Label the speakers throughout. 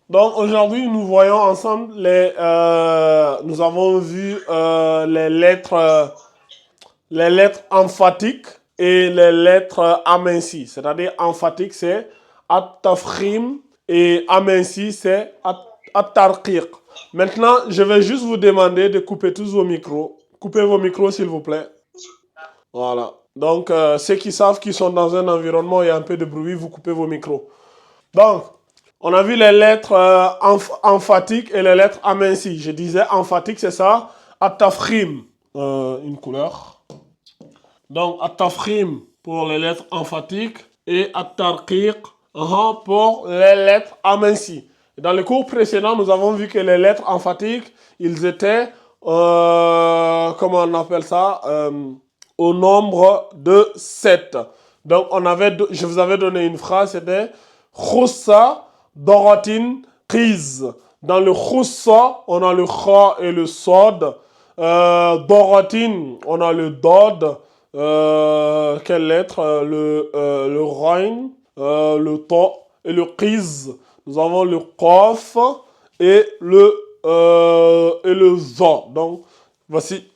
Speaker 1: Donc aujourd'hui, nous voyons ensemble nous avons vu les lettres emphatiques et les lettres amincies. C'est-à-dire emphatique, c'est at-tafkhim et aminci, c'est at-tarqiq. Maintenant, je vais juste vous demander de couper tous vos micros. Coupez vos micros, s'il vous plaît. Voilà. Donc, ceux qui savent qu'ils sont dans un environnement où il y a un peu de bruit, vous coupez vos micros. Donc, on a vu les lettres emphatiques et les lettres amincies. Je disais emphatique, c'est ça. At-tafkhim, une couleur. Donc, at-tafkhim pour les lettres emphatiques et at-tarqiq pour les lettres amincies. Dans le cours précédent, nous avons vu que les lettres emphatiques, ils étaient, comment on appelle ça, au nombre de 7. Donc, je vous avais donné une phrase, c'était Khoussa Dorotin Qiz. Dans le Khoussa, on a le Kha et le Sod. Dorotin, on a le Dod. Quelle lettre? Le Rain, le To et le Qiz. Nous avons le Qaf et le Za. Donc, voici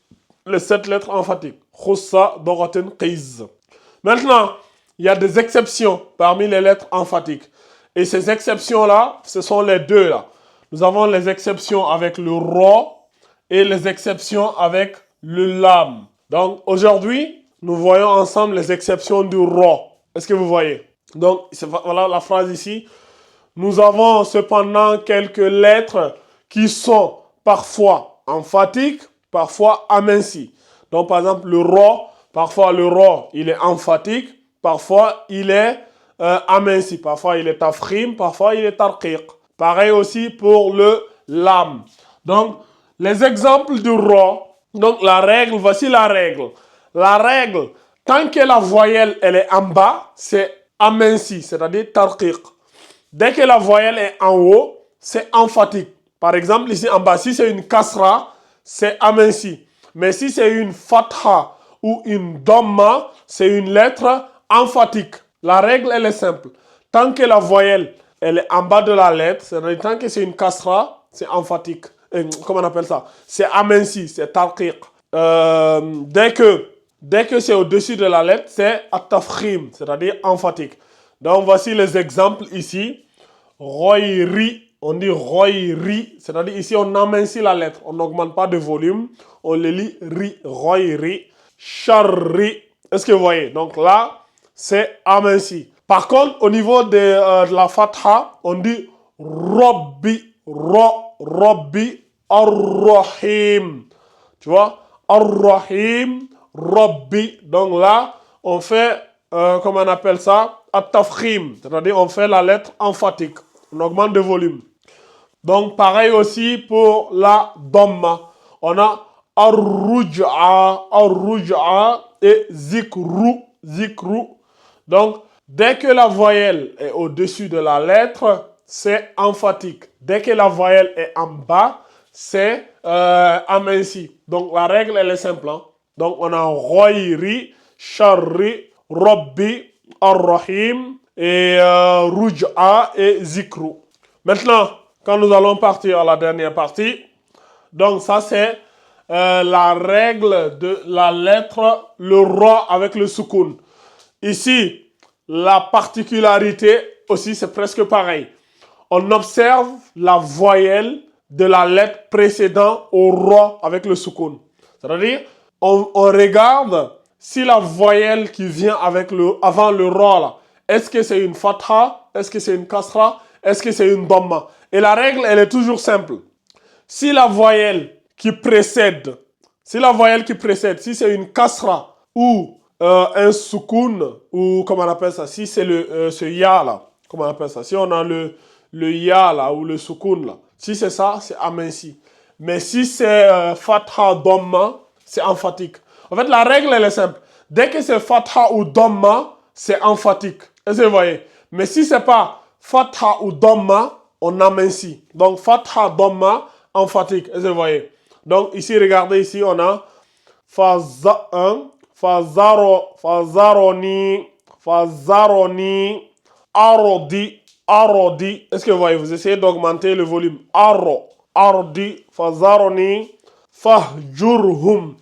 Speaker 1: les 7 lettres emphatiques. Khoussa Dorotin Qiz. Maintenant, il y a des exceptions parmi les lettres emphatiques. Et ces exceptions-là, ce sont les deux là. Nous avons les exceptions avec le ro et les exceptions avec le lam. Donc aujourd'hui, nous voyons ensemble les exceptions du ro. Est-ce que vous voyez? Donc voilà la phrase ici. Nous avons cependant quelques lettres qui sont parfois emphatiques, parfois amincies. Donc par exemple le ro, parfois le ro il est emphatique, parfois il est aminci, parfois il est tafkhim, parfois il est tarqiq. Pareil aussi pour le lam. Donc les exemples du ro, donc la règle, voici la règle. La règle, tant que la voyelle elle est en bas, c'est aminci, c'est-à-dire tarqiq. Dès que la voyelle est en haut, c'est emphatique. Par exemple, ici en bas, si c'est une kasra, c'est aminci. Mais si c'est une fatha ou une dhamma, c'est une lettre emphatique. La règle, elle est simple. Tant que la voyelle, elle est en bas de la lettre, c'est-à-dire tant que c'est une kasra, c'est emphatique. Comment on appelle ça? C'est aminci, c'est tarqiq. Dès que c'est au-dessus de la lettre, c'est at-tafkhim, c'est-à-dire emphatique. Donc voici les exemples ici. Royri, on dit royri, c'est-à-dire ici on amincit la lettre, on n'augmente pas de volume, on le lit ri, royri, charri. Est-ce que vous voyez? Donc là, c'est aminci. Par contre, au niveau de la fatha, on dit robbi, robbi, ar-rahim. Tu vois? Ar-rahim, robbi. Donc là, on fait, comment on appelle ça? At-tafkhim, c'est-à-dire on fait la lettre emphatique. On augmente de volume. Donc pareil aussi pour la dhamma. On a ar-ruj'a, ar-ruj'a et zikru, zikru. Donc dès que la voyelle est au-dessus de la lettre, c'est emphatique. Dès que la voyelle est en bas, c'est aminci. Donc la règle elle est simple. Hein? Donc on a royri, charri, robbi, ar-rahim et ruj'a et zikru. Maintenant, quand nous allons partir à la dernière partie, donc ça c'est la règle de la lettre, le ro avec le soukoun. Ici, la particularité aussi c'est presque pareil. On observe la voyelle de la lettre précédente au ro avec le soukoun. C'est-à-dire, on regarde si la voyelle qui vient avant le ro là, est-ce que c'est une fatha, est-ce que c'est une kasra, est-ce que c'est une dhamma? Et la règle, elle est toujours simple. Si la voyelle qui précède, si c'est une kasra ou un soukoun, ou comment on appelle ça, si c'est ce ya là, comment on appelle ça, si on a le ya là, ou le soukoun là, si c'est ça, c'est aminci. Mais si c'est fatha dhamma, c'est emphatique. En fait, la règle, elle est simple. Dès que c'est fatha ou dhamma, c'est emphatique. Est-ce que vous voyez? Mais si c'est pas fatha ou dhamma, on amincit. Donc, fatha, dhamma, emphatique. Est-ce que vous voyez? Donc, ici, regardez, ici, on a fazaroni, arodi, arodi. Est-ce que vous voyez? Vous essayez d'augmenter le volume. Aro. Ardi. Fazaroni. Fahjurhum.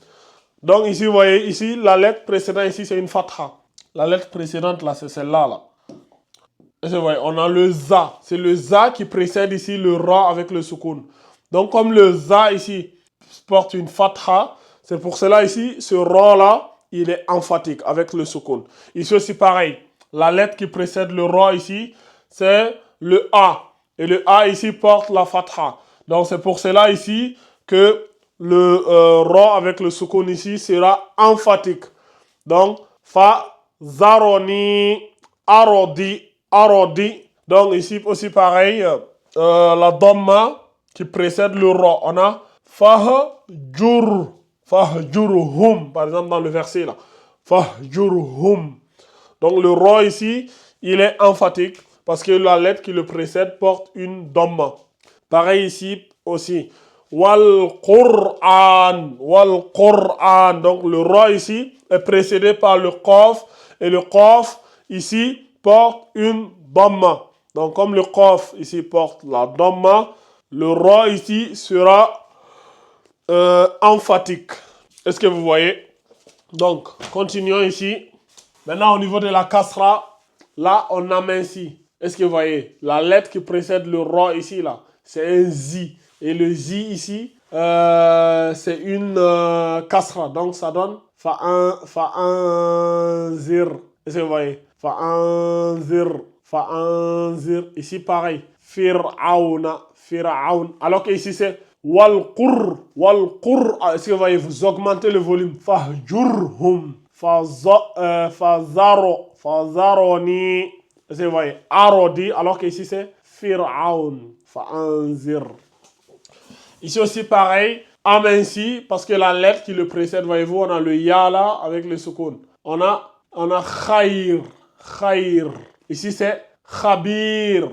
Speaker 1: Donc ici, vous voyez, ici, la lettre précédente, ici, c'est une fatha. La lettre précédente, là, c'est celle-là, là. Est-ce que vous voyez? On a le za. C'est le za qui précède ici le ra avec le soukoun. Donc, comme le za, ici, porte une fatha, c'est pour cela, ici, ce ra-là, il est emphatique avec le soukoun. Ici aussi, pareil. La lettre qui précède le ra, ici, c'est le a. Et le a, ici, porte la fatha. Donc, c'est pour cela, ici, que le ra avec le soukoun ici sera emphatique. Donc, fa, zaroni, arodi, arodi. Donc, ici aussi pareil, la dhamma qui précède le ra. On a fahjur, fahjurhum, par exemple dans le verset là. Fahjurhum. Donc, le ra ici, il est emphatique parce que la lettre qui le précède porte une dhamma. Pareil ici aussi. Wal Qur'an, wal Qur'an. Donc le ra ici est précédé par le qaf et le qaf ici porte une dhamma. Donc comme le qaf ici porte la dhamma, le ra ici sera emphatique. Est-ce que vous voyez? Donc continuons ici. Maintenant au niveau de la kasra, là on amincit. Est-ce que vous voyez? La lettre qui précède le ra ici là, c'est un zi. Et le zi ici, c'est une kasra. Donc ça donne fa'an zir. Est-ce que vous voyez? Fa'an zir. Ici pareil. Fir'auna. Alors que ici c'est wal qur. Est-ce que vous voyez? Vous augmentez le volume. Fahjurhum. Fazaroni. Est-ce que vous voyez? Arodi. Alors que ici c'est fir'aun. Fa'an zir. Ici aussi pareil, aminci, parce que la lettre qui le précède, voyez-vous, on a le ya là avec le soukoun. On a khair. Ici c'est khabir.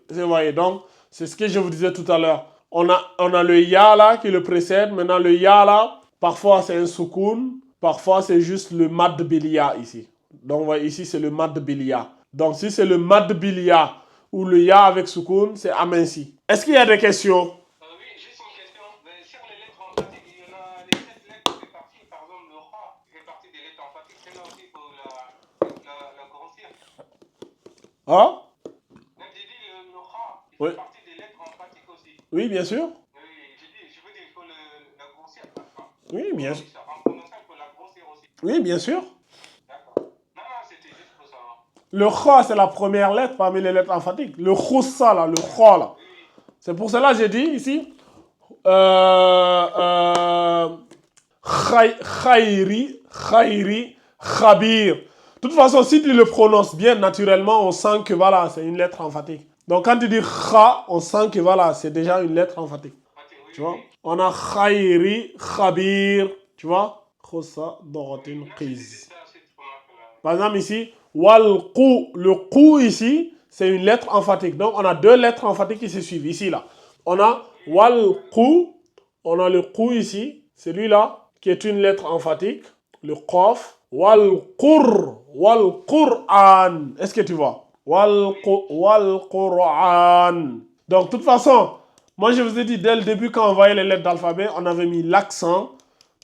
Speaker 1: Vous voyez, donc c'est ce que je vous disais tout à l'heure. On a le ya là qui le précède. Maintenant le ya là, parfois c'est un soukoun, parfois c'est juste le mad bilia ici. Donc voyez, ici c'est le mad bilia. Donc si c'est le mad bilia ou le ya avec soukoun, c'est aminci. Est-ce qu'il y a des questions? Hein? Oui. Oui, bien sûr. Oui, bien sûr. Oui, bien sûr. Le kha, c'est la première lettre parmi les lettres emphatiques. Le khussa, là, le kha, là. C'est pour cela que j'ai dit ici, khairi, khabir. De toute façon, si tu le prononces bien, naturellement, on sent que voilà, c'est une lettre emphatique. Donc quand tu dis kha, on sent que voilà, c'est déjà une lettre emphatique. Tu vois? On a khairi, khabir. Tu vois? Khussa, dorotin, qiz. Par exemple ici, wal qu. Le qu ici, c'est une lettre emphatique. Donc on a deux lettres emphatiques qui se suivent. Ici, là. On a wal qu. On a le qu ici. Celui-là, qui est une lettre emphatique. Le qaf. Wal Qur'an. Est-ce que tu vois? Wal Qur'an. Donc, de toute façon, moi je vous ai dit dès le début, quand on voyait les lettres d'alphabet, on avait mis l'accent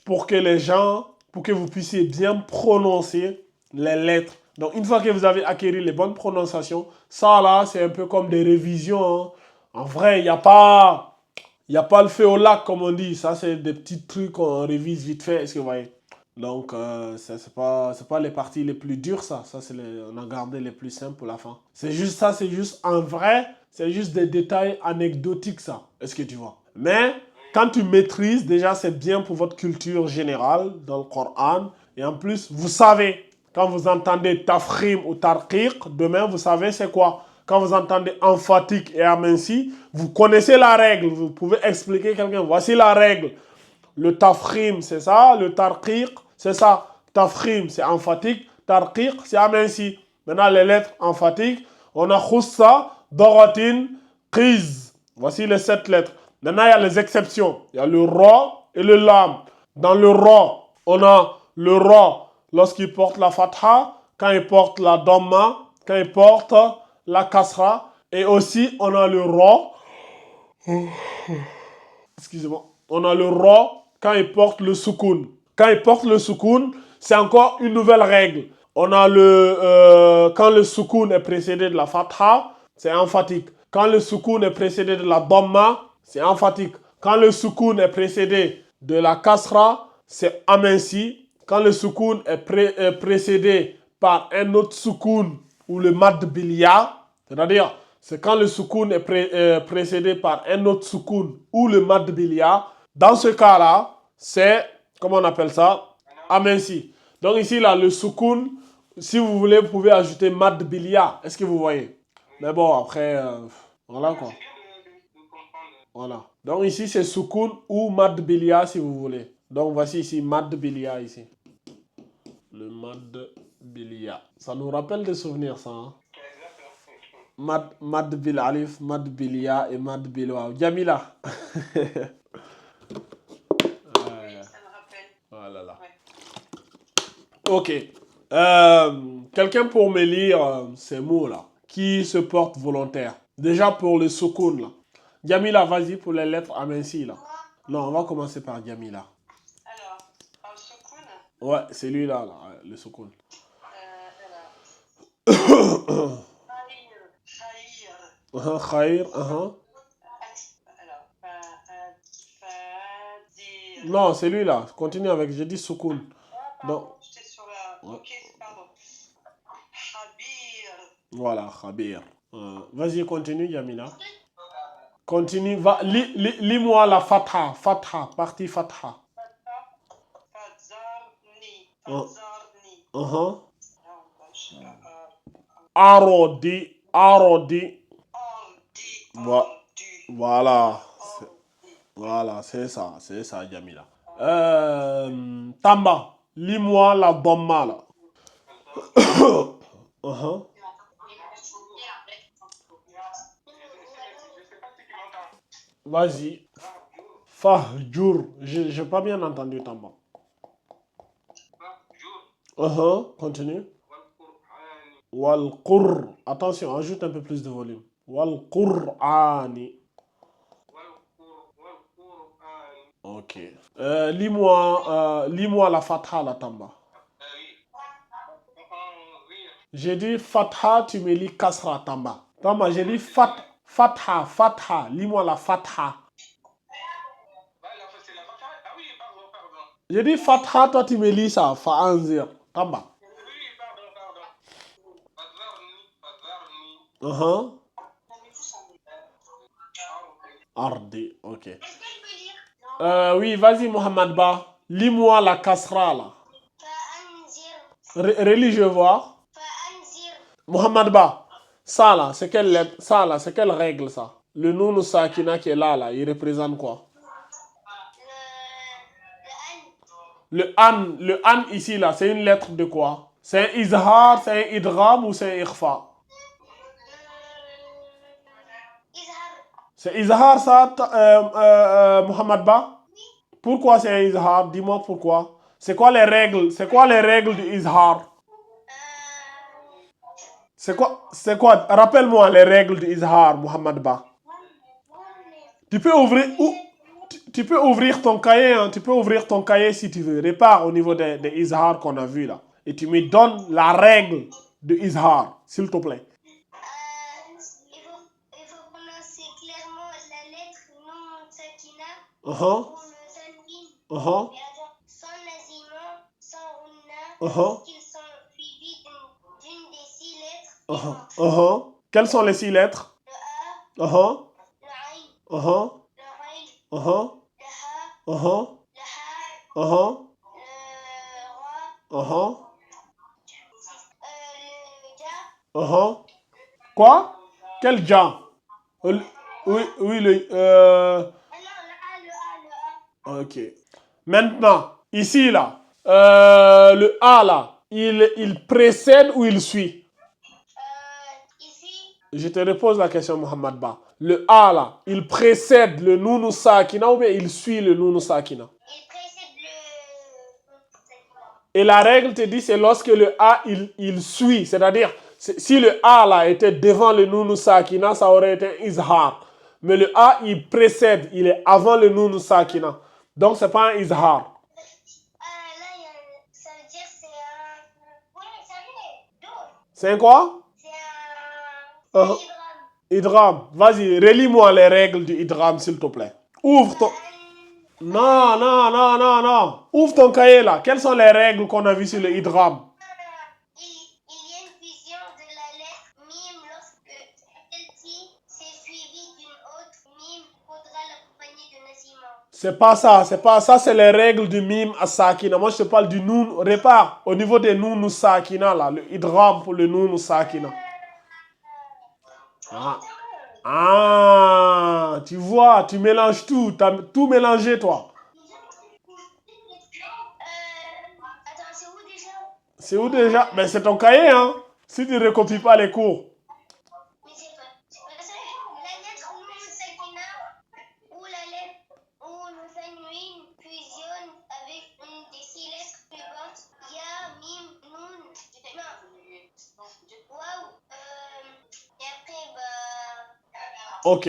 Speaker 1: pour que les gens, pour que vous puissiez bien prononcer les lettres. Donc, une fois que vous avez acquis les bonnes prononciations, ça là, c'est un peu comme des révisions. Hein. En vrai, il n'y a pas le feu au lac, comme on dit. Ça, c'est des petits trucs qu'on révise vite fait. Est-ce que vous voyez? Donc, c'est pas les parties les plus dures, ça. On a gardé les plus simples pour la fin. C'est juste ça, c'est juste en vrai, c'est juste des détails anecdotiques, ça. Est-ce que tu vois? Mais, quand tu maîtrises, déjà, c'est bien pour votre culture générale dans le Coran. Et en plus, vous savez, quand vous entendez tafkhim ou tarqiq, demain, vous savez c'est quoi? Quand vous entendez emphatique et aminci, vous connaissez la règle. Vous pouvez expliquer à quelqu'un, voici la règle. Le tafkhim, c'est ça. Le tarqiq, c'est ça. Tafkhim, c'est emphatique. Tarqiq, c'est aminci. Maintenant, les lettres emphatiques, on a khussa, dorotin, qiz. Voici les 7 lettres. Maintenant, il y a les exceptions. Il y a le ra et le lam. Dans le ra, on a le ra lorsqu'il porte la fatha, quand il porte la dhamma, quand il porte la kasra. Et aussi, on a le ra. Excusez-moi. On a le ra quand il porte le soukoun. Quand il porte le soukoun, c'est encore une nouvelle règle. On a quand le soukoun est précédé de la fatha, c'est emphatique. Quand le soukoun est précédé de la dhamma, c'est emphatique. Quand le soukoun est précédé de la kasra, c'est aminci. Quand le soukoun est précédé par un autre soukoun ou le mad bilia, c'est-à-dire c'est quand le soukoun est précédé par un autre soukoun ou le mad bilia. Dans ce cas-là, c'est, comment on appelle ça? Aminci. Donc ici, là, le soukoun, si vous voulez, vous pouvez ajouter mad bilia. Est-ce que vous voyez? Mais bon, après, voilà quoi. Voilà. Donc ici, c'est soukoun ou mad bilia si vous voulez. Donc voici ici, mad bilia ici. Le mad bilia. Ça nous rappelle des souvenirs, ça. Hein? Mad bil alif, mad bilia et mad bil waw. Jamila. Voilà là. Ok. Quelqu'un pour me lire ces mots-là, qui se portent volontaire. Déjà pour le soukoun, là. Jamila, vas-y pour les lettres amincies, là. Non, on va commencer par Jamila.
Speaker 2: Alors, le soukoun.
Speaker 1: Ouais, c'est lui-là, là, le soukoun. Khair, Non, c'est lui-là. Continue avec, j'ai dit soukoun.
Speaker 2: Pardon, j'étais sur la... Ok, pardon. Khabir.
Speaker 1: Voilà, Khabir. Vas-y, continue, Yamina. Continue. Lis-moi la fatha. Fatha, partie fatha.
Speaker 2: Fadzarni.
Speaker 1: Arodi. Arodi. Voilà. Voilà, c'est ça, Jamila. Tamba, lis-moi la dhamma là. Vas-y. Fahjur. J'ai pas bien entendu Tamba. Continue. Wal Qur. Attention, ajoute un peu plus de volume. Wal Qur'ani. Ok. Lis-moi la fatha, la Tamba. J'ai dit fatha, tu me lis kasra, Tamba. Tamba, j'ai dit fatha. Lis-moi la fatha. J'ai dit fatha, toi tu me lis ça, fa'anzir. Tamba. Ardi, ok. Oui, vas-y, Mohamed Ba. Lis-moi la kasra, là. Relis, je vois. Mohamed Ba. Ça, là, c'est quelle lettre? Ça, là, c'est quelle règle, ça? Le noun sakina qui est là, il représente quoi? Le an ici, là, c'est une lettre de quoi? C'est un izhar, c'est un idgham ou c'est un ikhfa? C'est izhar, ça, Mohamed Ba? Pourquoi c'est un izhar? Dis-moi pourquoi. C'est quoi les règles? C'est quoi les règles du izhar? C'est quoi? Rappelle-moi les règles du izhar, Mohamed Ba. Tu peux ouvrir ton cahier, hein? Tu peux ouvrir ton cahier si tu veux. Répare au niveau des izhar qu'on a vu là. Et tu me donnes la règle de izhar, s'il te plaît.
Speaker 2: Il faut prononcer clairement la lettre non sakina
Speaker 1: pour
Speaker 2: le tanwin. Sans nazima, sans unna, qu'ils sont suivis d'une des 6 lettres.
Speaker 1: Quelles sont les 6 lettres?
Speaker 2: Le A, le aïn,
Speaker 1: le
Speaker 2: le raïn, le ha, le ha, le ra, le ja.
Speaker 1: Quoi? Quel ja? Oui, le...
Speaker 2: Le A.
Speaker 1: Ok. Maintenant, ici, là, le A, là, il précède ou il suit?
Speaker 2: Ici.
Speaker 1: Je te repose la question, Mohamed Ba. Le A, là, il précède le nounou sakina ou bien il suit le nounou sakina?
Speaker 2: Il précède le...
Speaker 1: Et la règle te dit, c'est lorsque le A, il suit. C'est-à-dire, Si le A là était devant le noun sakina, ça aurait été izhar. Mais le A, il précède, il est avant le noun sakina. Donc, c'est pas un izhar.
Speaker 2: Là, ça veut dire c'est un... Oui, ça y est.
Speaker 1: C'est un quoi?
Speaker 2: C'est un
Speaker 1: Uh-huh.
Speaker 2: idram.
Speaker 1: Idram. Vas-y, relis-moi les règles du idram, s'il te plaît. Ouvre ton... Non, non, non, non, non. Ouvre ton cahier là. Quelles sont les règles qu'on a vues sur le idram?
Speaker 2: Il y a une fusion de la lettre mime lorsque celle-ci s'est suivie d'une autre mime, il faudra l'accompagner de nasima.
Speaker 1: C'est pas ça, c'est pas ça, c'est les règles du mime à sakina. Moi, je te parle du noun. Répare, au niveau des noun sakina là, le idram pour le noun sakina. Ah. Ah, tu vois, tu mélanges tout. Tu as tout mélangé, toi.
Speaker 2: Attends, c'est où déjà?
Speaker 1: C'est où déjà? Ben, c'est ton cahier, hein. Si tu ne recopies pas les cours.
Speaker 2: Mais c'est pas ça. La lettre Nun Sakina ou la lettre ou le Sanwin fusionne avec une des 6 lettres suivantes. Ya, Mim, Nun. Non. Waouh. Et après, bah.
Speaker 1: Ok.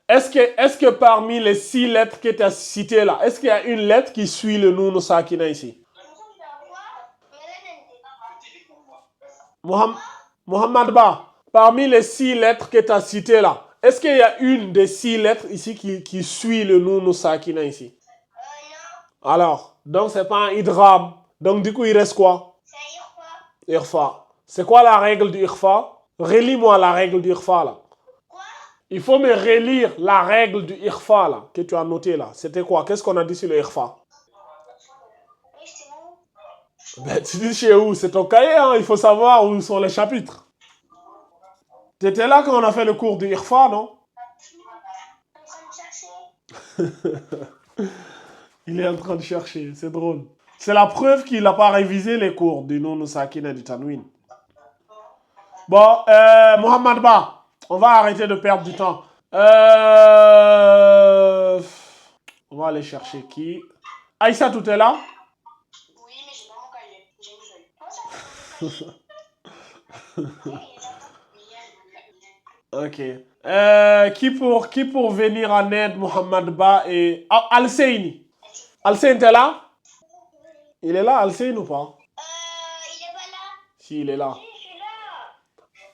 Speaker 1: Est-ce que parmi les 6 lettres que tu as citées là, est-ce qu'il y a une lettre qui suit le noun sakina ici? Mohamed Ba, parmi les 6 lettres que tu as citées là, est-ce qu'il y a une des 6 lettres ici qui suit le noun sakina ici?
Speaker 2: Non.
Speaker 1: Alors, donc c'est pas un idram. Donc du coup, il reste quoi?
Speaker 2: C'est Irfa.
Speaker 1: Irfa. C'est quoi la règle du irfa? Relis-moi la règle du irfa là.
Speaker 2: Quoi?
Speaker 1: Il faut me relire la règle du irfa là, que tu as noté là. C'était quoi? Qu'est-ce qu'on a dit sur le irfa?
Speaker 2: Oui, c'est où?
Speaker 1: Ben, tu dis chez où? C'est ton cahier, hein? Il faut savoir où sont les chapitres. Tu étais là quand on a fait le cours du irfa, non?
Speaker 2: En train de chercher.
Speaker 1: Il est en train de chercher, c'est drôle. C'est la preuve qu'il n'a pas révisé les cours du noun sakina et du tanwin. Bon, Mohamed Ba, on va arrêter de perdre du temps. On va aller chercher qui? Aïssa, tout est là?
Speaker 2: Oui, mais j'ai pas mon cahier. J'ai une feuille. Comment ça,
Speaker 1: Ok. Qui pour venir en aide, Mohamed Ba et... Ah, Al-Seyni. Al-Seyni, t'es là? Il est là, Al-Seyni ou pas?
Speaker 2: il est pas là.
Speaker 1: Si, il est là.
Speaker 2: Oui, je suis là.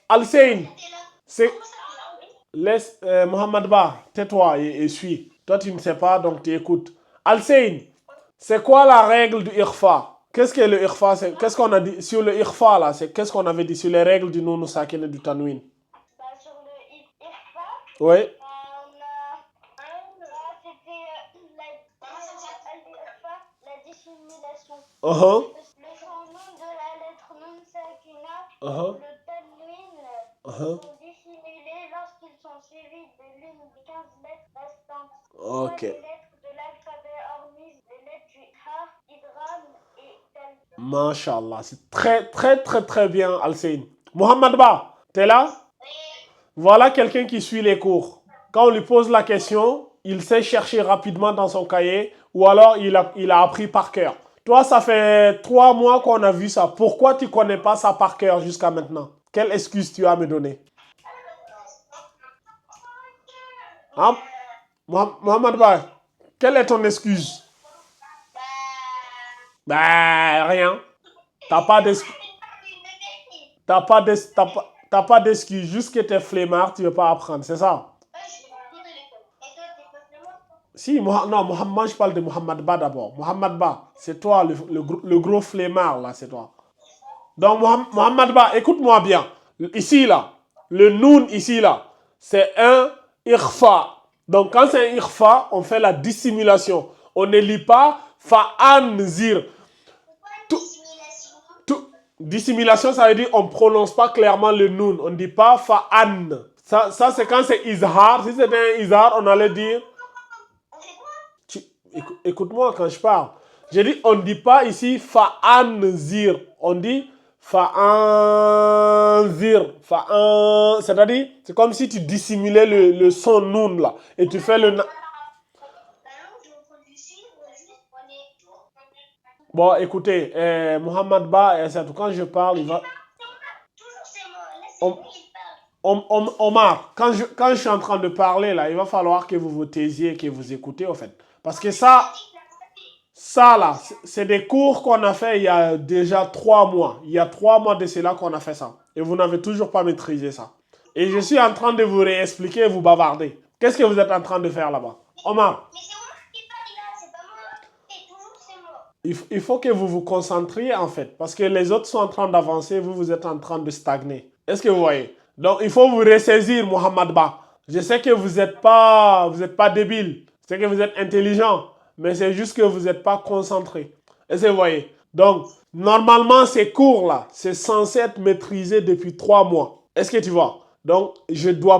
Speaker 1: Al-Seyni,
Speaker 2: T'es là.
Speaker 1: c'est...
Speaker 2: Comment ça, là?
Speaker 1: Laisse Mohamed Ba, tais-toi et suis. Toi, tu ne sais pas, donc tu écoutes. Al-Seyni, c'est quoi la règle du irfa? Qu'est-ce que le irfa? Qu'est-ce qu'on a dit sur le irfa là? Qu'est-ce qu'on avait dit sur les règles du noun sakin et du tanwin?
Speaker 2: Bah, sur le Irfa,
Speaker 1: Oui.
Speaker 2: on a c'était la dissimulation.
Speaker 1: Uh-huh.
Speaker 2: Le changement de la lettre Nun Sakina
Speaker 1: Uh-huh.
Speaker 2: ou le Tanwin
Speaker 1: Uh-huh.
Speaker 2: sont dissimulés lorsqu'ils sont suivis de l'une des 15 lettres restantes.
Speaker 1: Ok.
Speaker 2: Soit les lettres de l'alphabet hormis les lettres du Ha, Idram et Tal.
Speaker 1: Mashallah, c'est très très très très bien Al-Seyni. Mohamed Ba, t'es là? Voilà quelqu'un qui suit les cours. Quand on lui pose la question, il sait chercher rapidement dans son cahier ou alors il a appris par cœur. Toi, ça fait 3 mois qu'on a vu ça. Pourquoi tu ne connais pas ça par cœur jusqu'à maintenant? Quelle excuse tu as à me donner? Hein? Mohamed Ba, quelle est ton excuse? Ben, rien. T'as pas d'excuse. T'as pas d'excuse. Juste que t'es flemmard, tu veux pas apprendre. C'est ça? Si, non, moi je parle de Mohamed Ba d'abord. Mohamed Ba, c'est toi, le gros flemmard, là, c'est toi. Donc, Mohamed Ba, écoute-moi bien. Ici, là, le noun, ici, là, c'est un irfa. Donc, quand c'est un irfa, on fait la dissimulation. On ne lit pas fa'anzir. Dissimulation, ça veut dire on ne prononce pas clairement le noun. On ne dit pas fa'an. Ça c'est quand c'est izhar. Si c'était un izhar, on allait dire... Écoute-moi quand je parle. J'ai dit, on ne dit pas ici fa'anzir. On dit fa'anzir. C'est-à-dire, c'est comme si tu dissimulais le son noun là. Et tu fais le... Bon, écoutez, Mohamed Ba, quand je parle, il va...
Speaker 2: Toujours c'est moi.
Speaker 1: Om-
Speaker 2: Laissez-moi qu'il parle.
Speaker 1: Omar, quand je suis en train de parler, là, il va falloir que vous vous taisiez, que vous écoutez, en fait. Parce que ça là, c'est des cours qu'on a fait il y a déjà 3 mois. Il y a 3 mois de cela qu'on a fait ça. Et vous n'avez toujours pas maîtrisé ça. Et je suis en train de vous réexpliquer et vous bavarder. Qu'est-ce que vous êtes en train de faire là-bas? Omar,
Speaker 2: Mais c'est moi qui parle là, c'est pas moi. Et toujours c'est moi.
Speaker 1: il faut que vous vous concentriez en fait. Parce que les autres sont en train d'avancer, vous êtes en train de stagner. Est-ce que vous voyez? Donc il faut vous ressaisir, Mohamed Ba. Je sais que vous êtes pas débile. Je sais que vous êtes intelligent. Mais c'est juste que vous n'êtes pas concentré. Est-ce que vous voyez? Donc, normalement, ces cours-là, c'est censé être maîtrisé depuis 3 mois. Est-ce que tu vois? Donc,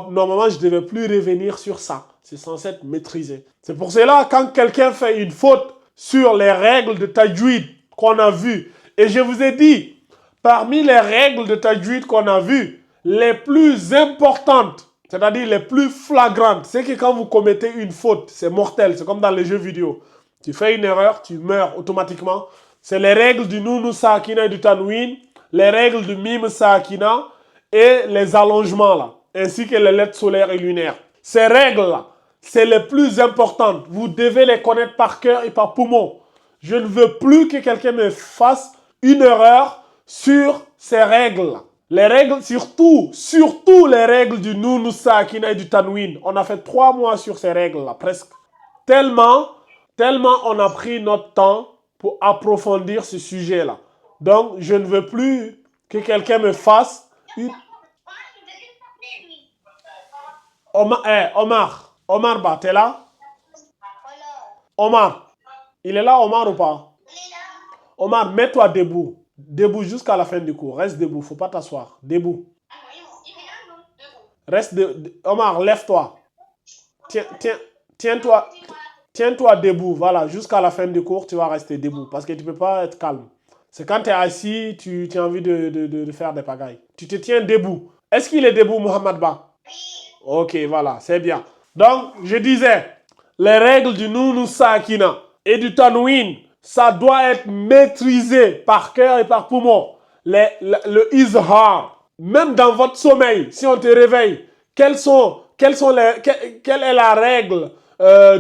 Speaker 1: normalement, je ne devais plus revenir sur ça. C'est censé être maîtrisé. C'est pour cela, quand quelqu'un fait une faute sur les règles de tajwid qu'on a vues, et je vous ai dit, parmi les règles de tajwid qu'on a vues, les plus importantes, c'est-à-dire les plus flagrantes, c'est que quand vous commettez une faute, c'est mortel, c'est comme dans les jeux vidéo. Tu fais une erreur, tu meurs automatiquement. C'est les règles du Nunu Sakina et du Tanwin, les règles du Mim Sakina et les allongements là, ainsi que les lettres solaires et lunaires. Ces règles-là, c'est les plus importantes. Vous devez les connaître par cœur et par poumon. Je ne veux plus que quelqu'un me fasse une erreur sur ces règles-là. Les règles, surtout les règles du Nunu Sakina et du Tanwin. On a fait 3 mois sur ces règles-là, presque. Tellement, tellement on a pris notre temps pour approfondir ce sujet-là. Donc, je ne veux plus que quelqu'un me fasse une...
Speaker 2: Omar, il veut que parler lui.
Speaker 1: Omar Ba, t'es là?
Speaker 2: Voilà.
Speaker 1: Omar, il est là, Omar ou pas?
Speaker 2: Il est là.
Speaker 1: Omar, mets-toi debout. Debout jusqu'à la fin du cours. Reste debout, faut pas t'asseoir. Debout.
Speaker 2: Il est là, non?
Speaker 1: Omar, lève-toi. Tiens-toi, tiens-toi debout. Voilà, jusqu'à la fin du cours, tu vas rester debout parce que tu peux pas être calme. C'est quand tu es assis, tu as envie de faire des pagailles. Tu te tiens debout. Est-ce qu'il est debout, Mohamed Ba?
Speaker 2: Oui.
Speaker 1: Ok, voilà, c'est bien. Donc, je disais, les règles du Nunu Sakina et du Tanwin, ça doit être maîtrisé par cœur et par poumon. Le Izhar, même dans votre sommeil, si on te réveille, quelle est la règle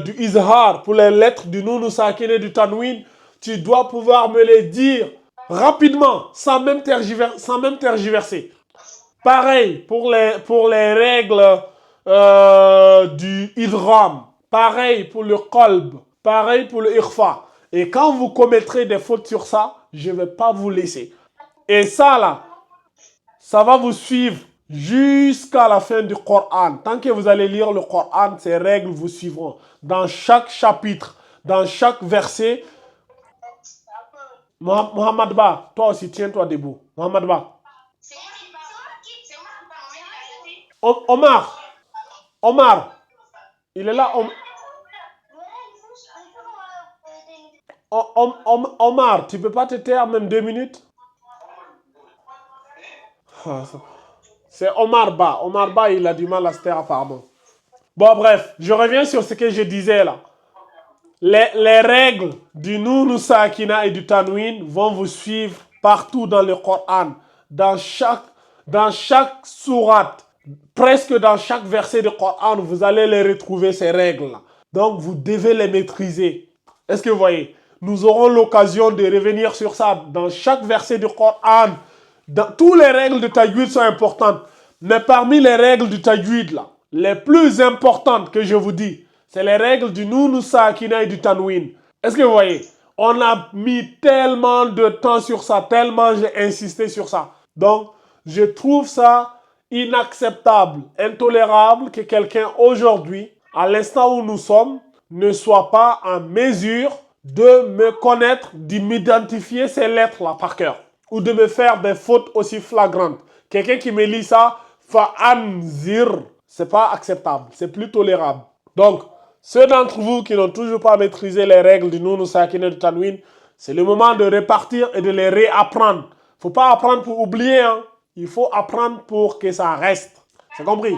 Speaker 1: du Izhar pour les lettres du Nunu Sakina et du Tanwin? Tu dois pouvoir me les dire rapidement, sans même tergiverser. Pareil pour les règles du idram. Pareil pour le kolb. Pareil pour le irfa. Et quand vous commettrez des fautes sur ça, je ne vais pas vous laisser. Et ça là, ça va vous suivre jusqu'à la fin du Coran. Tant que vous allez lire le Coran, ces règles vous suivront. Dans chaque chapitre, dans chaque verset. Mohamed Ba, toi aussi, tiens-toi debout. Mohamed Ba. Omar, Omar, il est là. Omar, tu peux pas te taire même 2 minutes? C'est Omar Ba. Omar Ba, il a du mal à se taire apparemment. Bon, bref, je reviens sur ce que je disais là. Les règles du Nunu Sakina et du Tanwin vont vous suivre partout dans le Coran, dans chaque sourate, presque dans chaque verset du Coran, vous allez les retrouver, ces règles-là. Donc, vous devez les maîtriser. Est-ce que vous voyez? Nous aurons l'occasion de revenir sur ça dans chaque verset du Coran. Toutes les règles de Tajwid sont importantes. Mais parmi les règles du Tajwid, là, les plus importantes que je vous dis, c'est les règles du Nunu Sakina et du Tanwin. Est-ce que vous voyez? On a mis tellement de temps sur ça, tellement j'ai insisté sur ça. Donc, je trouve ça inacceptable, intolérable que quelqu'un aujourd'hui, à l'instant où nous sommes, ne soit pas en mesure de me connaître, de m'identifier ces lettres-là par cœur. Ou de me faire des fautes aussi flagrantes. Quelqu'un qui me lit ça, fa'anzir, c'est pas acceptable, c'est plus tolérable. Donc, ceux d'entre vous qui n'ont toujours pas maîtrisé les règles du Nunu Sakina et du Tanwin, c'est le moment de repartir et de les réapprendre. Il ne faut pas apprendre pour oublier, hein. Il faut apprendre pour que ça reste. C'est compris?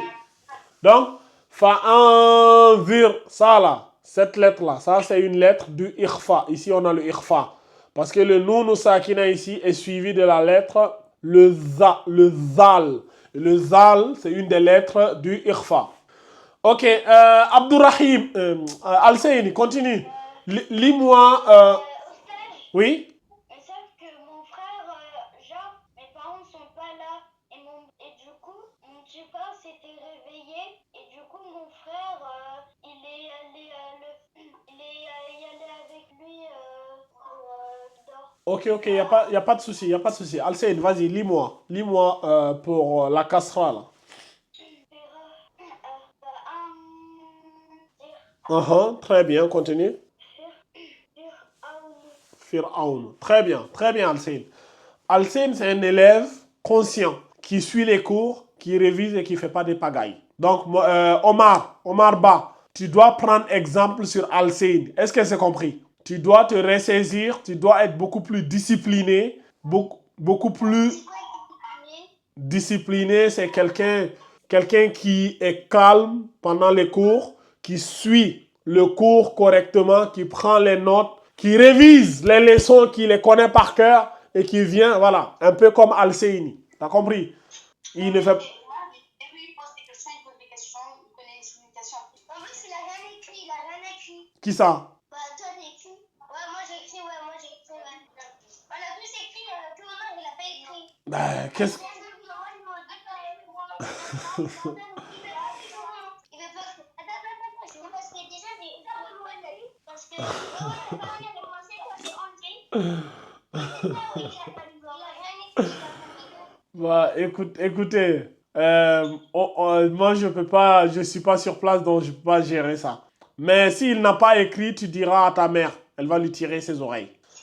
Speaker 1: Donc, fa'anzir, ça là, cette lettre-là, ça c'est une lettre du Ikhfa. Ici, on a le Ikhfa. Parce que le noun sakina ici est suivi de la lettre le zal. Le zal, c'est une des lettres du ikhfa. Ok, Abdourahim, Al-Seyni, continue. Lis-moi.
Speaker 2: Au stage,
Speaker 1: Oui?
Speaker 2: sauf que mon frère, genre, mes parents ne sont pas là. Et du coup, mon petit frère s'était réveillé. Et du coup, mon frère, il est allé, il est y allé avec lui dehors.
Speaker 1: Ok, y a pas de souci, y a pas de souci. Al-Seyni, vas-y, lis-moi. Lis-moi pour la casserole. Là. Très bien, continue. Fir'aun. Très bien, Al-Seyni. Al-Seyni, c'est un élève conscient qui suit les cours, qui révise et qui ne fait pas des pagailles. Donc, Omar Ba, tu dois prendre exemple sur Al-Seyni. Est-ce que c'est compris? Tu dois te ressaisir, tu dois être beaucoup plus discipliné, beaucoup plus discipliné, c'est quelqu'un qui est calme pendant les cours, qui suit le cours correctement, qui prend les notes, qui révise les leçons, qui les connaît par cœur et qui vient, voilà, un peu comme Al-Seyni. T'as compris? Il ne fait pas.
Speaker 2: En plus, il a rien écrit, il a rien écrit.
Speaker 1: Qui ça?
Speaker 2: Bah, toi, t'écris. Ouais, moi j'ai écrit, ouais. On a tous écrit, que Omar, il a pas écrit.
Speaker 1: Ben, qu'est-ce...
Speaker 2: Il veut pas. Attends, parce que déjà, j'ai pas le lu. Parce que, ouais, pas rien commencé quand c'est André. Il a rien écrit, il a rien écrit.
Speaker 1: Bah, écoutez, moi je suis pas sur place donc je peux pas gérer ça. Mais s'il n'a pas écrit, tu diras à ta mère, elle va lui tirer ses oreilles.
Speaker 2: Je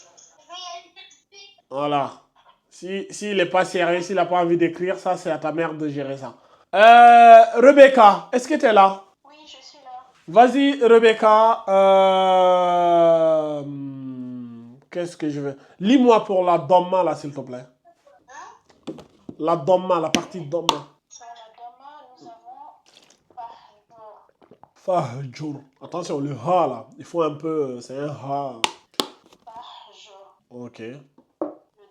Speaker 2: vais y aller tout de suite.
Speaker 1: Voilà. S'il n'est pas sérieux, s'il n'a pas envie d'écrire, ça c'est à ta mère de gérer ça. Rebecca, est-ce que tu es là?
Speaker 2: Oui, je suis là.
Speaker 1: Vas-y, Rebecca. Qu'est-ce que je veux? Lis-moi pour la Dhamma là, s'il te plaît.
Speaker 2: Hein?
Speaker 1: La Dhamma, la partie Dhamma.
Speaker 2: Sur la Dhamma, nous avons Fahjour.
Speaker 1: Fahjour. Attention, le ha là, il faut un peu. C'est un ha.
Speaker 2: Fahjour.
Speaker 1: Ok,
Speaker 2: Le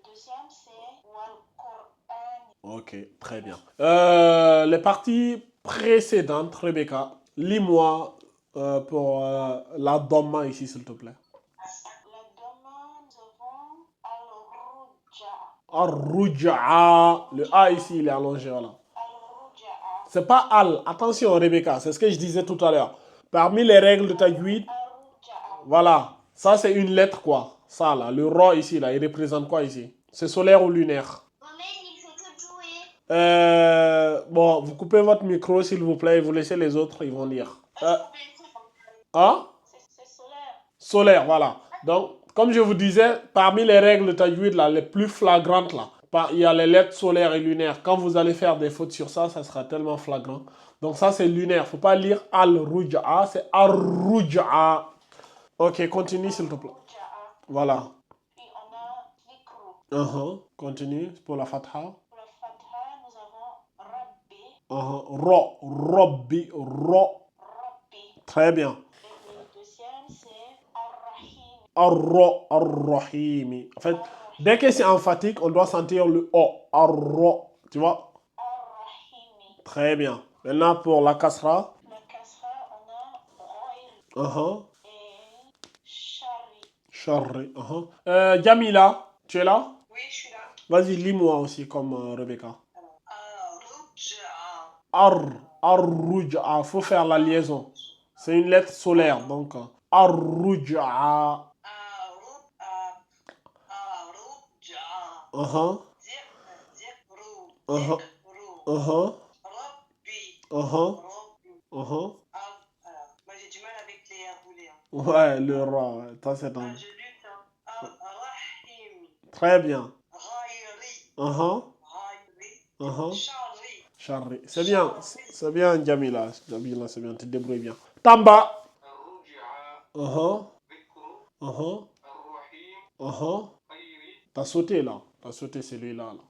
Speaker 2: deuxième, c'est Wal Qur'an.
Speaker 1: ok, très bien. Les parties précédentes, Rebecca, lis-moi pour la Dhamma ici, s'il te plaît.
Speaker 2: La Dhamma, nous avons Al-Ruj'a.
Speaker 1: Ar-Ruj'a. Le A ici, il est allongé, voilà.
Speaker 2: Al-Ruj'a.
Speaker 1: C'est pas Al. Attention, Rebecca, c'est ce que je disais tout à l'heure. Parmi les règles de tajwid,
Speaker 2: Al-Ruj'a.
Speaker 1: voilà. Ça, c'est une lettre, quoi. Ça, là, le Ra ici, là, il représente quoi ici? C'est solaire ou lunaire?
Speaker 2: Mohamed, il fait que jouer.
Speaker 1: Bon, vous coupez votre micro, s'il vous plaît, et vous laissez les autres, ils vont lire. Ah?
Speaker 2: C'est solaire.
Speaker 1: Solaire, voilà. Donc, comme je vous disais, parmi les règles de tajwid, là, les plus flagrantes, là, il y a les lettres solaires et lunaires. Quand vous allez faire des fautes sur ça, ça sera tellement flagrant. Donc ça, c'est lunaire. Il ne faut pas lire al-ruj'a, c'est ar-ruj'a. Ok, continue, s'il te plaît.
Speaker 2: Al-Ruj'a.
Speaker 1: Voilà.
Speaker 2: Puis on a Zikru.
Speaker 1: Continue pour la fatha.
Speaker 2: Pour la Fatha, nous avons Rabbi.
Speaker 1: Rabbi.
Speaker 2: Rabbi.
Speaker 1: Très bien.
Speaker 2: Et le deuxième, c'est Ar-Rahim.
Speaker 1: Ar-Rahimi. En fait, dès que c'est emphatique, on doit sentir le O. Ar-Ra. Tu vois?
Speaker 2: Ar-Rahimi.
Speaker 1: Très bien. Maintenant, pour la kasra.
Speaker 2: La Kasra, on a Ghair et Shari.
Speaker 1: Charri. Jamila, tu es là?
Speaker 2: Oui, je suis là.
Speaker 1: Vas-y, lis-moi aussi comme Rebecca.
Speaker 2: Ar-Ruj'a.
Speaker 1: Ar-Ruj'a. Faut faire la liaison. C'est une lettre solaire, donc. Ar-Ruj'a.
Speaker 2: Ar-Ruj'a.
Speaker 1: Uh-huh.
Speaker 2: Zikru.
Speaker 1: Uh-huh.
Speaker 2: Rabbi. Moi j'ai du mal avec les roulés.
Speaker 1: Ouais, le ra. Ouais. Ça, c'est un...
Speaker 2: Je lutte. Ar-Rahim.
Speaker 1: Très bien.
Speaker 2: Ghairi. Ghairi. Shari.
Speaker 1: Charri. C'est bien, Jamila. Jamila, c'est bien, tu te débrouilles bien. Tamba. T'as sauté là. T'as sauté celui-là. Là.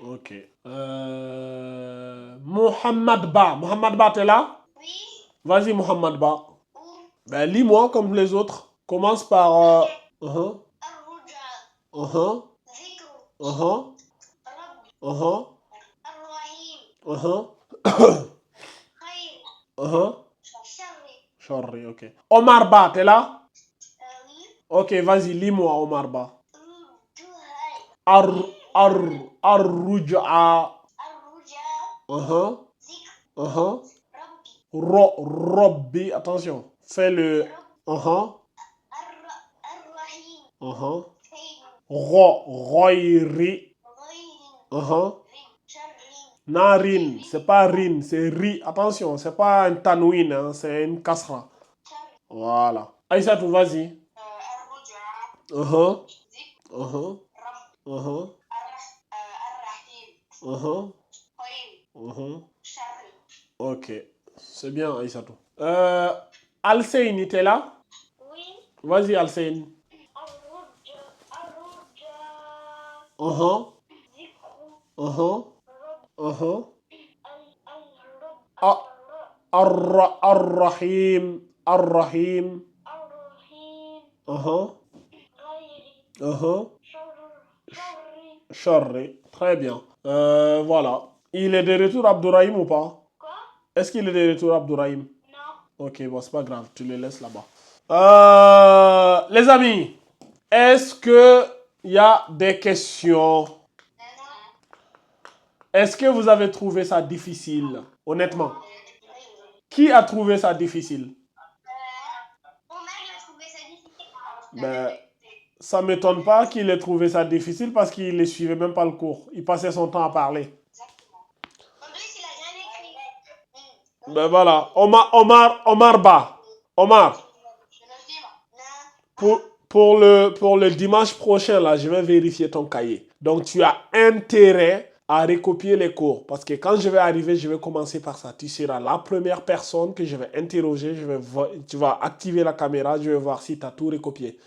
Speaker 1: Ok. Mohamed Ba. Mohamed Ba, t'es là?
Speaker 2: Oui.
Speaker 1: Vas-y, Mohamed Ba.
Speaker 2: Ou
Speaker 1: Ben, lis-moi comme les autres. Commence par... uh-huh,
Speaker 2: Ar-Ruja,
Speaker 1: uh-huh,
Speaker 2: Zikru,
Speaker 1: uh-huh,
Speaker 2: Rabb,
Speaker 1: uh-huh,
Speaker 2: Ar-Rahim,
Speaker 1: uh-huh,
Speaker 2: Khair,
Speaker 1: uh-huh.
Speaker 2: Sharri.
Speaker 1: Sorry, ok. Omar Ba, t'es là?
Speaker 2: Oui.
Speaker 1: Ok, vas-y, lis-moi Omar Ba.
Speaker 2: Rujuhai,
Speaker 1: Ar, ar, arruja.
Speaker 2: Ar-Ruja,
Speaker 1: Uh-huh,
Speaker 2: Zikr,
Speaker 1: uh-huh.
Speaker 2: Rabbi,
Speaker 1: Robbi, attention. Fais le...
Speaker 2: Rabb,
Speaker 1: Uh-huh,
Speaker 2: Ar-Rahim,
Speaker 1: uh-huh.
Speaker 2: Khair,
Speaker 1: Roiri.
Speaker 2: Ghairin,
Speaker 1: Uh-huh.
Speaker 2: Sharrin,
Speaker 1: Narin, c'est pas rin, c'est ri. Attention, c'est pas un tanwin, hein, c'est une kasra.
Speaker 2: Sharri.
Speaker 1: Voilà. Aïssatou, vas-y.
Speaker 2: Ar-Ruja,
Speaker 1: Uh-huh,
Speaker 2: Zikr,
Speaker 1: uh-huh,
Speaker 2: Rabb,
Speaker 1: uh-huh,
Speaker 2: Ar-Rahim,
Speaker 1: uh-huh,
Speaker 2: Khair,
Speaker 1: uh-huh.
Speaker 2: Sharri.
Speaker 1: Ok, c'est bien, Aïssatou. Alsein, t'es là?
Speaker 2: Oui.
Speaker 1: Vas-y, Alsein.
Speaker 2: Ar-Ruja, Ar-Ruja,
Speaker 1: Uh-huh,
Speaker 2: Zikru,
Speaker 1: uh-huh,
Speaker 2: Rabb,
Speaker 1: uh-huh.
Speaker 2: Al-Rabb,
Speaker 1: Ah, Ar-Rahim, Ar-Rahim.
Speaker 2: Ar-Rahim,
Speaker 1: Uh-huh,
Speaker 2: Ghairi,
Speaker 1: uh-huh.
Speaker 2: Sharri.
Speaker 1: Charri. Très bien. Voilà. Il est de retour, Abdourahim, ou pas?
Speaker 2: Quoi?
Speaker 1: Est-ce qu'il est de retour, Abdourahim?
Speaker 2: Non.
Speaker 1: Ok, bon, c'est pas grave, tu le laisses là-bas. Les amis, est-ce que il y a des questions? Est-ce que vous avez trouvé ça difficile? Honnêtement. Qui a trouvé ça difficile?
Speaker 2: Omar a trouvé ça difficile.
Speaker 1: Ben, ça ne m'étonne pas qu'il ait trouvé ça difficile parce qu'il ne suivait même pas le cours. Il passait son temps à parler.
Speaker 2: Exactement. En plus, il a rien écrit.
Speaker 1: Ben voilà. Omar Ba. Omar,
Speaker 2: Non.
Speaker 1: pour le dimanche prochain, là, je vais vérifier ton cahier. Donc, tu as intérêt à recopier les cours. Parce que quand je vais arriver, je vais commencer par ça. Tu seras la première personne que je vais interroger. Tu vas activer la caméra. Je vais voir si tu as tout recopié.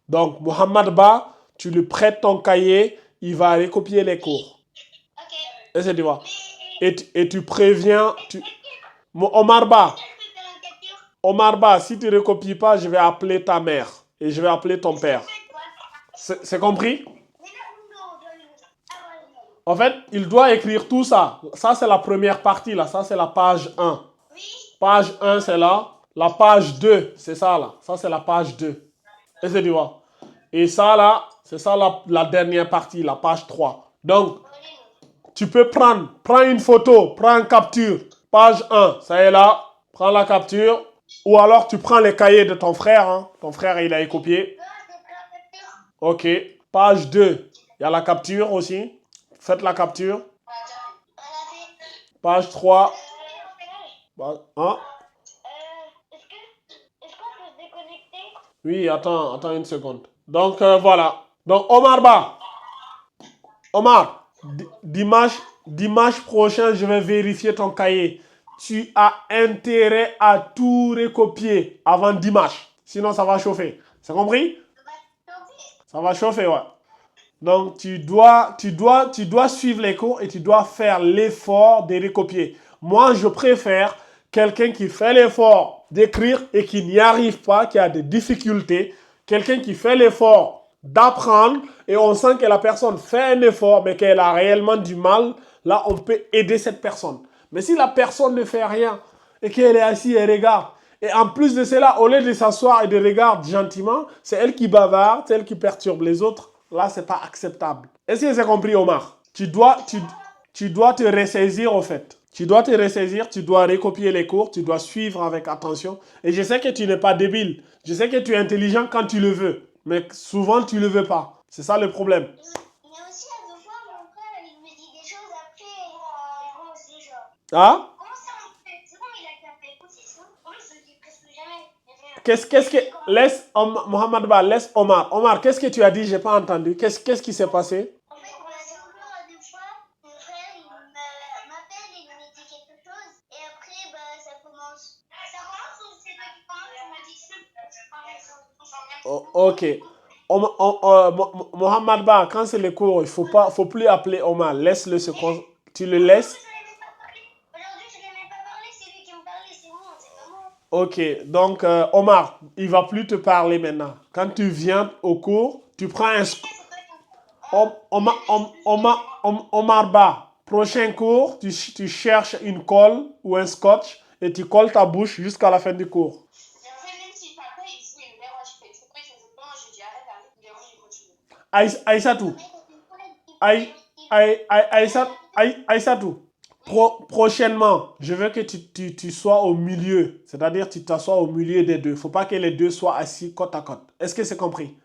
Speaker 1: Donc, Mohamed Ba, tu lui prêtes ton cahier. Il va recopier les cours.
Speaker 2: Ok.
Speaker 1: Et c'est tu vois. Et tu préviens... Omar Ba, Omar Ba, si tu ne recopies pas, je vais appeler ta mère. Et je vais appeler ton père. C'est compris? En fait, il doit écrire tout ça. Ça, c'est la première partie, là. Ça, c'est la page 1. Page 1, c'est là. La page 2, c'est ça, là. Ça, c'est la page 2. Et c'est tu vois. Et ça, là, c'est ça la dernière partie, la page 3. Donc, tu peux prends une photo, prends une capture. Page 1, ça est là. Prends la capture. Ou alors, tu prends les cahiers de ton frère. Hein. Ton frère, il a copié. Ok. Page 2, il y a la capture aussi. Faites la capture. Page 3. Hein?
Speaker 2: Est-ce qu'on peut se déconnecter?
Speaker 1: Oui, attends une seconde. Donc, voilà. Donc, Omar, dimanche prochain, je vais vérifier ton cahier. Tu as intérêt à tout recopier avant dimanche. Sinon, ça va chauffer. C'est compris? Ça va chauffer, ouais. Donc, tu dois suivre les cours et tu dois faire l'effort de recopier. Moi, je préfère quelqu'un qui fait l'effort d'écrire et qui n'y arrive pas, qui a des difficultés. Quelqu'un qui fait l'effort d'apprendre et on sent que la personne fait un effort mais qu'elle a réellement du mal. Là, on peut aider cette personne. Mais si la personne ne fait rien et qu'elle est assise et regarde, et en plus de cela, au lieu de s'asseoir et de regarder gentiment, c'est elle qui bavarde, c'est elle qui perturbe les autres. Là, c'est pas acceptable. Est-ce que c'est compris, Omar? Tu dois te ressaisir, au fait. Tu dois te ressaisir, tu dois recopier les cours, tu dois suivre avec attention. Et je sais que tu n'es pas débile. Je sais que tu es intelligent quand tu le veux. Mais souvent, tu ne le veux pas. C'est ça le problème.
Speaker 2: Mais aussi, à deux fois, mon frère, il me dit des choses après, comment c'est genre.
Speaker 1: Ah?
Speaker 2: Comment ça, on fait? C'est bon, il a qu'à faire écouter, sinon, moi, je le dis presque jamais.
Speaker 1: Qu'est-ce que... Mohamed Ba, laisse Omar. Omar, qu'est-ce que tu as dit? J'ai pas entendu. Qu'est-ce qui s'est passé?
Speaker 2: En fait, c'est encore à deux fois, mon frère, il m'appelle, il me dit quelque chose, et après, ça commence. Ça commence ou c'est toi qui commence? Tu me dis que c'est pareil,
Speaker 1: Ok. Mohamed Ba, quand c'est les cours, il faut plus appeler Omar. Laisse-le se concentrer. Tu le laisses.
Speaker 2: Aujourd'hui, je ne l'ai même pas parlé, c'est lui qui me parlait, c'est moi, c'est pas moi.
Speaker 1: Ok, donc Omar, il va plus te parler maintenant. Quand tu viens au cours, tu prends un... Omar Ba, prochain cours, tu cherches une colle ou un scotch et tu colles ta bouche jusqu'à la fin du cours. Aïssatou, Aïssatou, prochainement, je veux que tu sois au milieu, c'est-à-dire tu t'assois au milieu des deux. Il ne faut pas que les deux soient assis côte à côte. Est-ce que c'est compris?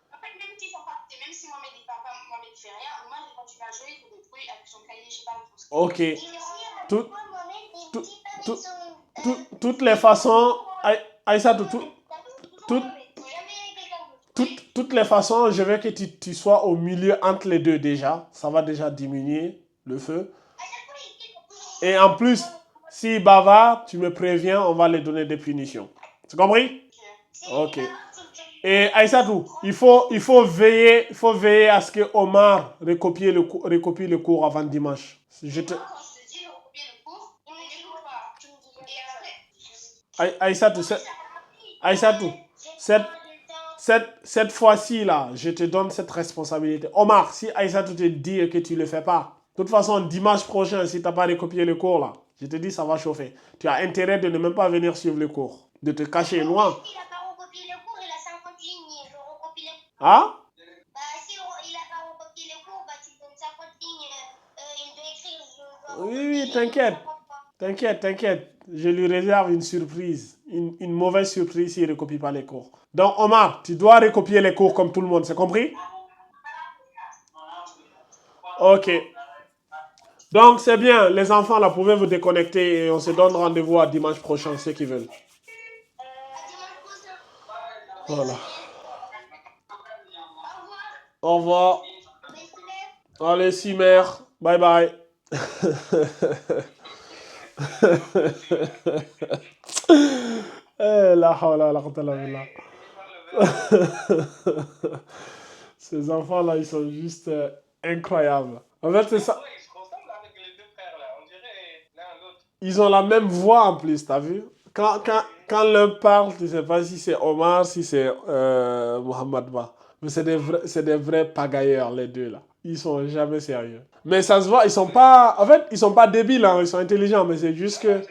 Speaker 1: Ok. Tout- tout- tout- toutes les façons, Aïssatou, toutes les façons, je veux que tu sois au milieu entre les deux déjà. Ça va déjà diminuer le feu. Et en plus, si bavard, tu me préviens, on va les donner des punitions. C'est compris? Ok. Et Aïssatou, il faut veiller à ce que Omar recopie le cours avant dimanche. Aïssatou, Aïssatou, cette fois-ci là, je te donne cette responsabilité. Omar, si Aïssatou te dit que tu ne le fais pas, de toute façon, dimanche prochain, si tu n'as pas recopié le cours là, je te dis ça va chauffer. Tu as intérêt de ne même pas venir suivre le cours, de te cacher loin.
Speaker 2: Il n'a pas recopié le cours, il a 50 lignes, je recopie le cours.
Speaker 1: Hein?
Speaker 2: Bah, si il n'a pas recopié le cours, bah, tu donnes 50 lignes, il doit écrire, je dois
Speaker 1: Oui,
Speaker 2: recopier,
Speaker 1: t'inquiète. T'inquiète. Je lui réserve une surprise. Une mauvaise surprise s'il ne recopie pas les cours. Donc, Omar, tu dois recopier les cours comme tout le monde, c'est compris? Ok. Donc, c'est bien. Les enfants, là, pouvez vous déconnecter et on se donne rendez-vous à dimanche prochain, ceux qui veulent. Voilà. Au revoir. Allez, Simer. Bye bye. La hawla la quwwata illa billah. Ces enfants-là, ils sont juste incroyables. En fait, c'est ça. Ils ont la même voix en plus, t'as vu? Quand l'un parle, tu ne sais pas si c'est Omar, si c'est Mohamed Ba. Mais c'est des vrais pagailleurs, les deux là. Ils sont jamais sérieux. Mais ça se voit, ils sont pas. En fait, ils sont pas débiles, hein, ils sont intelligents, mais c'est juste que.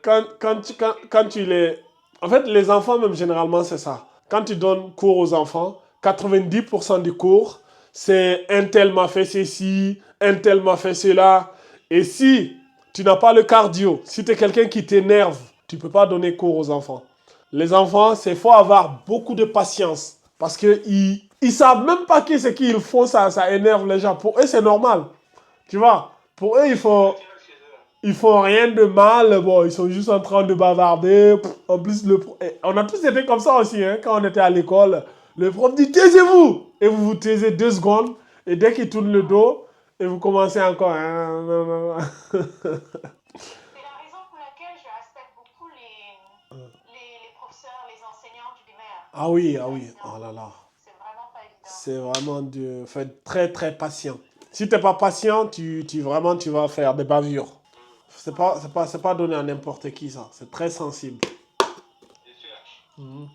Speaker 1: Quand tu les. En fait, les enfants, même généralement, c'est ça. Quand tu donnes cours aux enfants, 90% du cours, c'est un tel m'a fait ceci, un tel m'a fait cela. Et si tu n'as pas le cardio, si tu es quelqu'un qui t'énerve, tu ne peux pas donner cours aux enfants. Les enfants, c'est faut avoir beaucoup de patience. Parce qu'ils ne savent même pas qui c'est qu'ils font ça, ça énerve les gens. Pour eux, c'est normal. Tu vois, pour eux, ils font rien de mal. Bon, ils sont juste en train de bavarder. En plus, on a tous été comme ça aussi, hein, quand on était à l'école. Le prof dit taisez-vous. Et vous vous taisez 2 secondes. Et dès qu'il tourne le dos, et vous commencez encore.
Speaker 3: C'est la raison pour laquelle je respecte beaucoup les professeurs, les enseignants primaires.
Speaker 1: Ah oui. Oh là là.
Speaker 3: C'est vraiment pas évident.
Speaker 1: C'est vraiment faut être très très patient. Si tu n'es pas patient, vraiment tu vas faire des bavures. C'est pas donné à n'importe qui ça. C'est très sensible. Mhm.